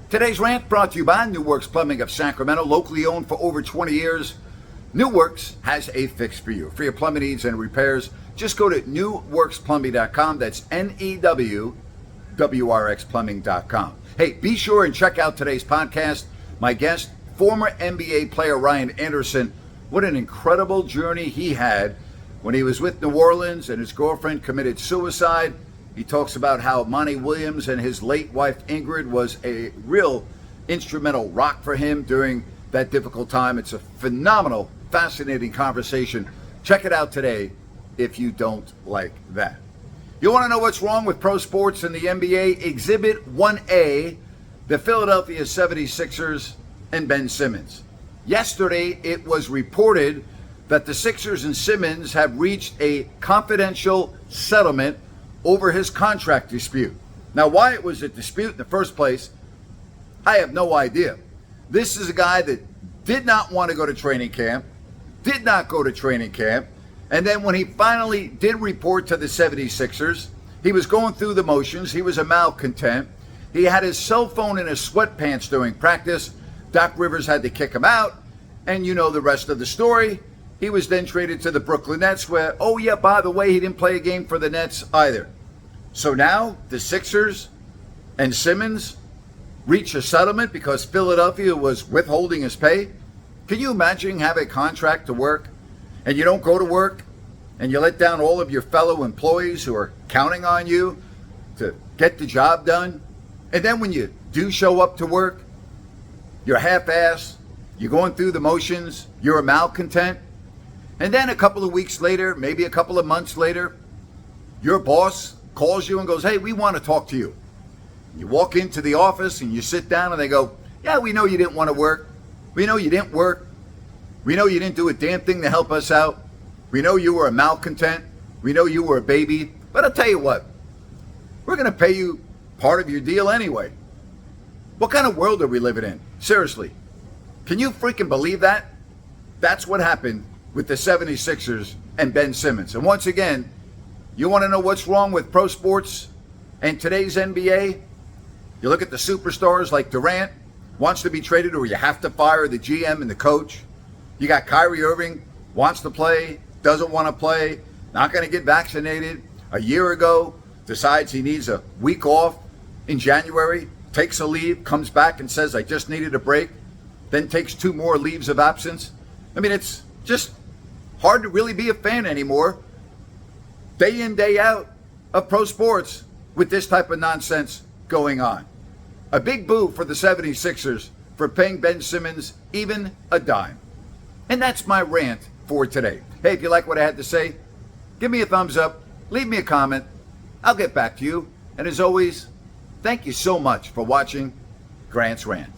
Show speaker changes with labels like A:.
A: Today's rant brought to you by New Works Plumbing of Sacramento, locally owned for over 20 years. New Works has a fix for you. For your plumbing needs and repairs, just go to newworksplumbing.com. That's NEWWRXplumbing.com. Hey, be sure and check out today's podcast. My guest, former NBA player Ryan Anderson. What an incredible journey he had when he was with New Orleans and his girlfriend committed suicide. He talks about how Monty Williams and his late wife Ingrid was a real instrumental rock for him during that difficult time. It's a phenomenal, fascinating conversation. Check it out today if you don't like that. You want to know what's wrong with pro sports and the NBA? Exhibit 1A, the Philadelphia 76ers and Ben Simmons. Yesterday, it was reported that the Sixers and Simmons have reached a confidential settlement over his contract dispute. Now, why it was a dispute in the first place, I have no idea. This is a guy that did not want to go to training camp, and then when he finally did report to the 76ers, he was going through the motions. He was a malcontent. He had his cell phone in his sweatpants during practice. Doc Rivers had to kick him out, and you know the rest of the story. He was then traded to the Brooklyn Nets where, oh yeah, by the way, he didn't play a game for the Nets either. So now the Sixers and Simmons reach a settlement because Philadelphia was withholding his pay. Can you imagine having a contract to work and you don't go to work and you let down all of your fellow employees who are counting on you to get the job done? And then when you do show up to work, you're half-assed, you're going through the motions, you're a malcontent. And then a couple of weeks later, maybe a couple of months later, your boss calls you and goes, hey, we want to talk to you. You walk into the office and you sit down and they go, yeah, we know you didn't want to work. We know you didn't work. We know you didn't do a damn thing to help us out. We know you were a malcontent. We know you were a baby. But I'll tell you what, we're going to pay you part of your deal anyway. What kind of world are we living in? Seriously. Can you freaking believe that? That's what happened with the 76ers and Ben Simmons. And once again, you want to know what's wrong with pro sports and today's NBA? You look at the superstars like Durant, wants to be traded or you have to fire the GM and the coach. You got Kyrie Irving, wants to play, doesn't want to play, not going to get vaccinated. A year ago, decides he needs a week off in January, takes a leave, comes back and says, I just needed a break, then takes 2 more leaves of absence. I mean, it's just hard to really be a fan anymore, day in, day out, of pro sports with this type of nonsense going on. A big boo for the 76ers for paying Ben Simmons even a dime. And that's my rant for today. Hey, if you like what I had to say, give me a thumbs up, leave me a comment. I'll get back to you. And as always, thank you so much for watching Grant's Rant.